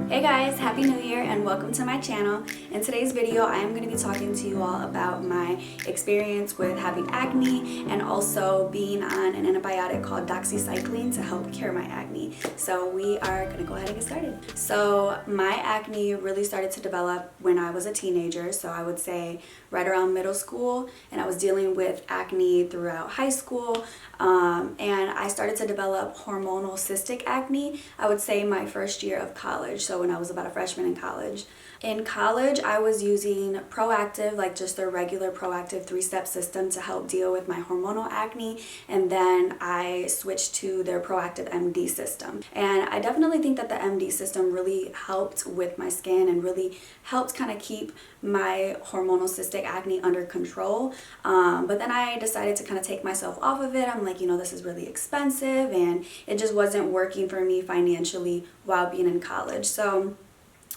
Hey guys, Happy New Year and welcome to my channel. In today's video, I am going to be talking to you all about my experience with having acne and also being on an antibiotic called Doxycycline to help cure my acne. So we are going to go ahead and get started. So my acne really started to develop when I was a teenager, so I would say right around middle school, and I was dealing with acne throughout high school, and I started to develop hormonal cystic acne, I would say my first year of college, so when I was about a freshman in college. In college, I was using Proactive, like just their regular Proactive 3-step system to help deal with my hormonal acne, and then I switched to their Proactive MD system. And I definitely think that the MD system really helped with my skin and really helped kind of keep my hormonal cystic acne under control. But then I decided to kind of take myself off of it. I'm like, this is really expensive, and it just wasn't working for me financially while being in college. So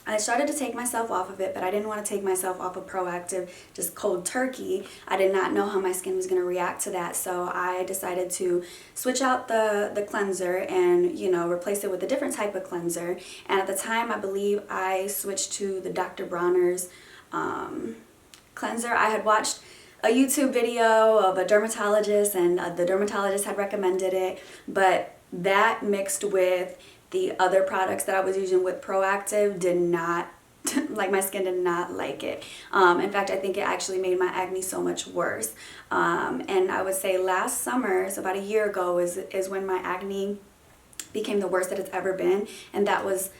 I started to take myself off of it, but I didn't want to take myself off of Proactive just cold turkey. I did not know how my skin was going to react to that, so I decided to switch out the cleanser and, replace it with a different type of cleanser. And at the time, I believe I switched to the Dr. Bronner's cleanser. I had watched a YouTube video of a dermatologist, and the dermatologist had recommended it, but that mixed with the other products that I was using with Proactive did not, like, my skin did not like it. In fact, I think it actually made my acne so much worse. And I would say last summer, so about a year ago, is when my acne became the worst that it's ever been, and that was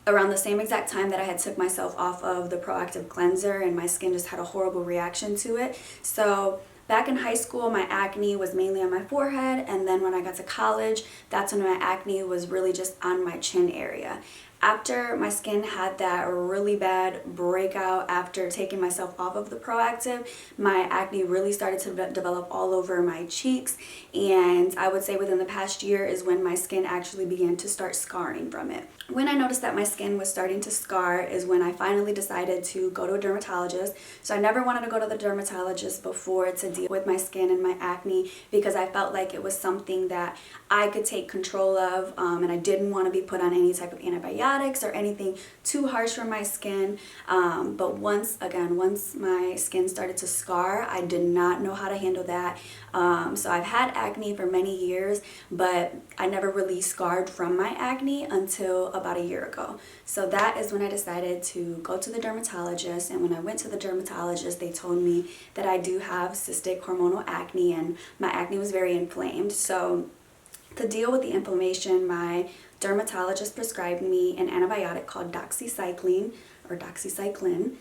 around the same exact time that I had took myself off of the Proactive cleanser, and my skin just had a horrible reaction to it. So back in high school, my acne was mainly on my forehead, and then when I got to college, that's when my acne was really just on my chin area. After my skin had that really bad breakout after taking myself off of the Proactive, my acne really started to develop all over my cheeks, and I would say within the past year is when my skin actually began to start scarring from it. When I noticed that my skin was starting to scar is when I finally decided to go to a dermatologist. So I never wanted to go to the dermatologist before to deal with my skin and my acne, because I felt like it was something that I could take control of, and I didn't want to be put on any type of antibiotics or anything too harsh for my skin. But once my skin started to scar, I did not know how to handle that. So I've had acne for many years, but I never really scarred from my acne until about a year ago. So that is when I decided to go to the dermatologist, and when I went to the dermatologist, they told me that I do have cystic hormonal acne, and my acne was very inflamed. So to deal with the inflammation, my dermatologist prescribed me an antibiotic called Doxycycline, or Doxycycline.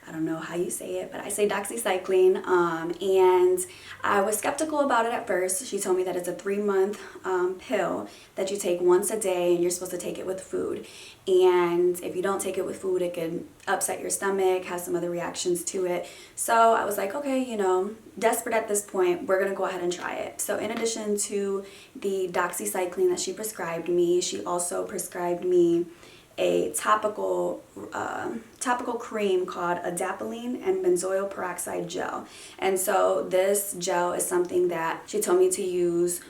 I don't know how you say it, but I say Doxycycline, and I was skeptical about it at first. She told me that it's a 3-month pill that you take once a day, and you're supposed to take it with food. And if you don't take it with food, it can upset your stomach, have some other reactions to it. So I was like, okay, desperate at this point, we're going to go ahead and try it. So in addition to the Doxycycline that she prescribed me, she also prescribed me a topical cream called adapalene and benzoyl peroxide gel. And so this gel is something that she told me to use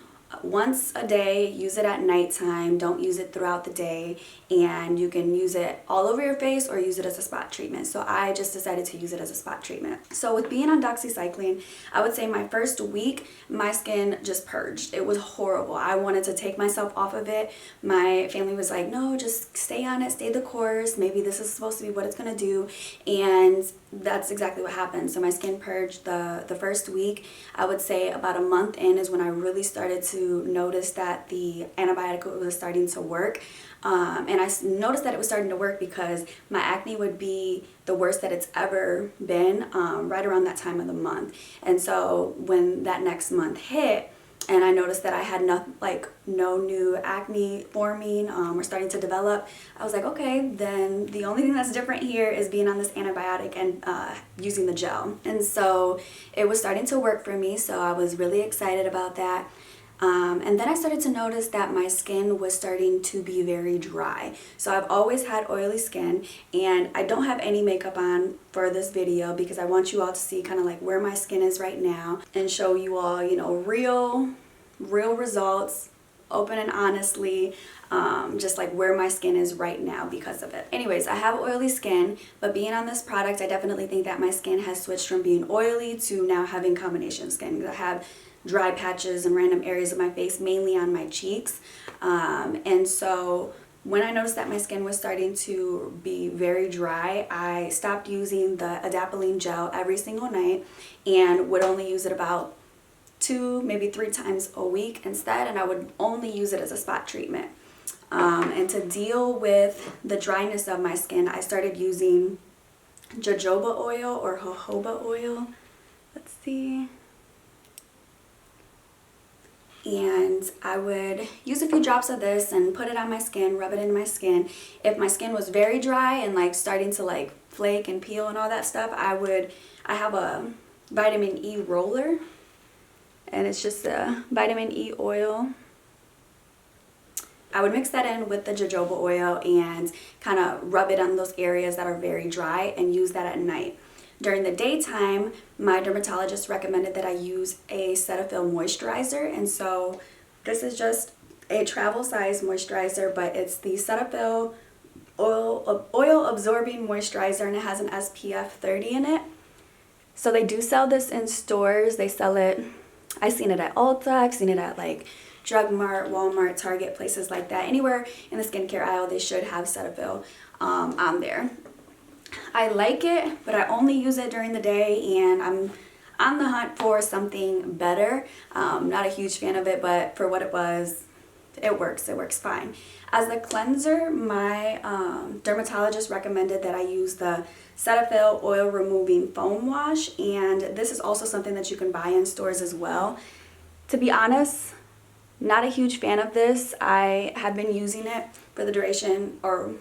once a day, use it at nighttime, don't use it throughout the day, and you can use it all over your face or use it as a spot treatment. So I just decided to use it as a spot treatment. So with being on Doxycycline, I would say my first week, my skin just purged. It was horrible. I wanted to take myself off of it. My family was like, no, just stay on it, stay the course. Maybe this is supposed to be what it's going to do. And that's exactly what happened. So my skin purged the first week. I would say about a month in is when I really started to notice that the antibiotic was starting to work. And I noticed that it was starting to work because my acne would be the worst that it's ever been right around that time of the month. And so when that next month hit, and I noticed that I had no new acne forming or starting to develop, I was like, okay, then the only thing that's different here is being on this antibiotic and using the gel. And so it was starting to work for me, so I was really excited about that. And then I started to notice that my skin was starting to be very dry. So I've always had oily skin, and I don't have any makeup on for this video because I want you all to see kind of like where my skin is right now and show you all, real results open and honestly just like where my skin is right now because of it. Anyways, I have oily skin, but being on this product, I definitely think that my skin has switched from being oily to now having combination skin. I have dry patches in random areas of my face, mainly on my cheeks. And so when I noticed that my skin was starting to be very dry, I stopped using the adapalene gel every single night and would only use it about 2, maybe 3 times a week instead, and I would only use it as a spot treatment. And to deal with the dryness of my skin, I started using jojoba oil or jojoba oil. Let's see. And I would use a few drops of this and put it on my skin, rub it in my skin. If my skin was very dry and like starting to like flake and peel and all that stuff, I have a vitamin E roller, and it's just a vitamin E oil. I would mix that in with the jojoba oil and kind of rub it on those areas that are very dry and use that at night. During the daytime, my dermatologist recommended that I use a Cetaphil moisturizer, and so this is just a travel size moisturizer, but it's the Cetaphil oil absorbing moisturizer, and it has an SPF 30 in it. So they do sell this in stores. They sell it, I've seen it at Ulta, I've seen it at like Drug Mart, Walmart, Target, places like that. Anywhere in the skincare aisle, they should have Cetaphil on there. I like it, but I only use it during the day, and I'm on the hunt for something better. Not a huge fan of it, but for what it was, it works. It works fine. As a cleanser, my dermatologist recommended that I use the Cetaphil Oil Removing Foam Wash, and this is also something that you can buy in stores as well. To be honest, not a huge fan of this. I have been using it for the duration, or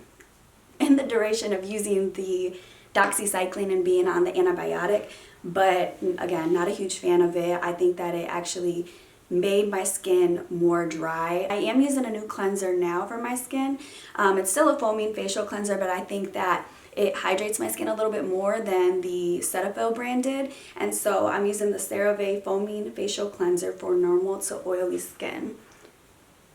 in the duration of using the Doxycycline and being on the antibiotic, but again, not a huge fan of it. I think that it actually made my skin more dry. I am using a new cleanser now for my skin. It's still a foaming facial cleanser, but I think that it hydrates my skin a little bit more than the Cetaphil brand did, and so I'm using the CeraVe Foaming Facial Cleanser for normal to oily skin.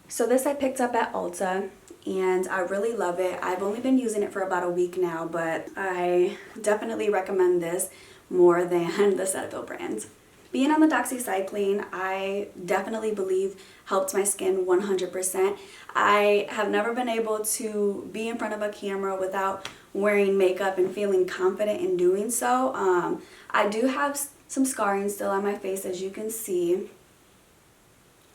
So this I picked up at Ulta, and I really love it. I've only been using it for about a week now, but I definitely recommend this more than the Cetaphil brand. Being on the Doxycycline, I definitely believe helped my skin 100%. I have never been able to be in front of a camera without wearing makeup and feeling confident in doing so. I do have some scarring still on my face, as you can see,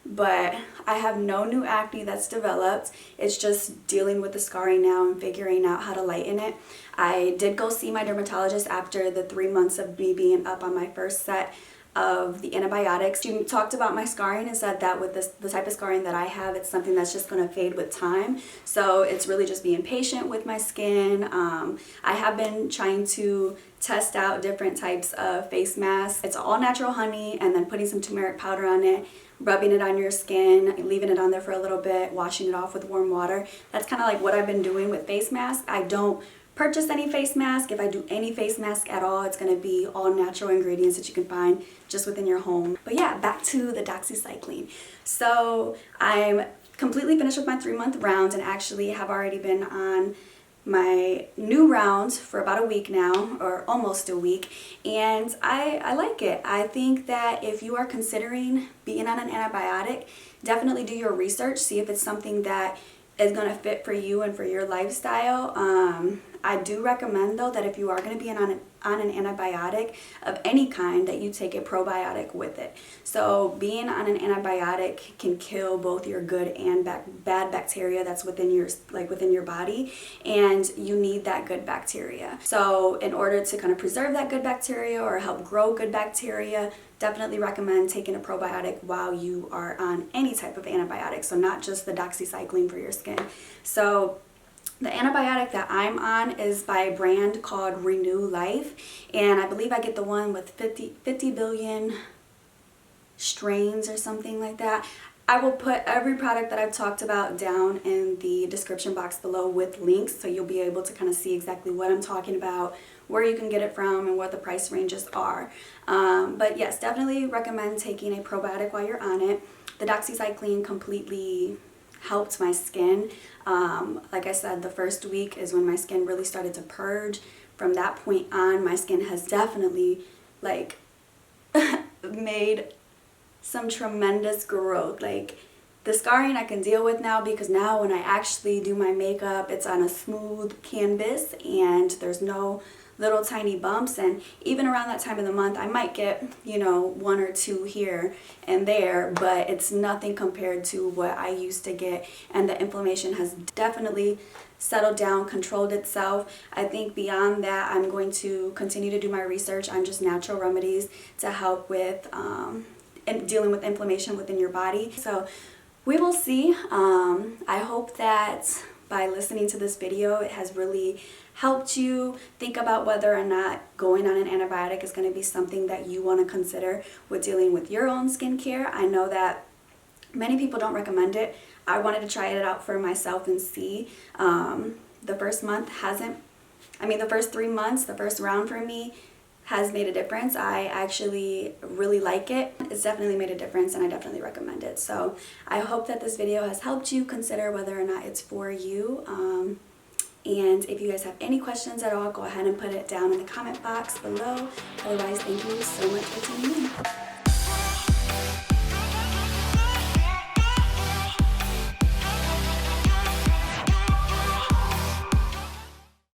but I have no new acne that's developed. It's just dealing with the scarring now and figuring out how to lighten it. I did go see my dermatologist after the 3 months of me being up on my first set of the antibiotics. She talked about my scarring and said that with the type of scarring that I have, it's something that's just going to fade with time. So it's really just being patient with my skin. I have been trying to test out different types of face masks. It's all natural honey, and then putting some turmeric powder on it, rubbing it on your skin, leaving it on there for a little bit, washing it off with warm water. That's kind of like what I've been doing with face masks. I don't purchase any face mask. If I do any face mask at all, it's going to be all natural ingredients that you can find just within your home. But yeah, back to the Doxycycline. So I'm completely finished with my 3-month round, and actually have already been on my new round for about a week now, or almost a week, and I like it. I think that if you are considering being on an antibiotic, definitely do your research, see if it's something that is going to fit for you and for your lifestyle. I do recommend though that if you are going to be on an antibiotic of any kind, that you take a probiotic with it. So being on an antibiotic can kill both your good and bad bacteria that's within your body, and you need that good bacteria. So in order to kind of preserve that good bacteria or help grow good bacteria, definitely recommend taking a probiotic while you are on any type of antibiotic, so not just the Doxycycline for your skin. So the antibiotic that I'm on is by a brand called Renew Life, and I believe I get the one with 50 billion strains or something like that. I will put every product that I've talked about down in the description box below with links, so you'll be able to kind of see exactly what I'm talking about, where you can get it from, and what the price ranges are. But yes, definitely recommend taking a probiotic while you're on it. The Doxycycline completely helped my skin. Like I said, the first week is when my skin really started to purge. From that point on, my skin has definitely like made some tremendous growth. Like, the scarring I can deal with now, because now when I actually do my makeup, it's on a smooth canvas and there's no little tiny bumps. And even around that time of the month, I might get, you know, 1 or 2 here and there, but it's nothing compared to what I used to get. And the inflammation has definitely settled down, controlled itself. I think beyond that, I'm going to continue to do my research on just natural remedies to help with and dealing with inflammation within your body. So we will see. I hope that by listening to this video, it has really helped you think about whether or not going on an antibiotic is going to be something that you want to consider with dealing with your own skincare. I know that many people don't recommend it. I wanted to try it out for myself and see. The first month the first 3 months, the first round for me has made a difference. I actually really like it. It's definitely made a difference, and I definitely recommend it. So I hope that this video has helped you consider whether or not it's for you. And if you guys have any questions at all, go ahead and put it down in the comment box below. Otherwise, thank you so much for tuning in.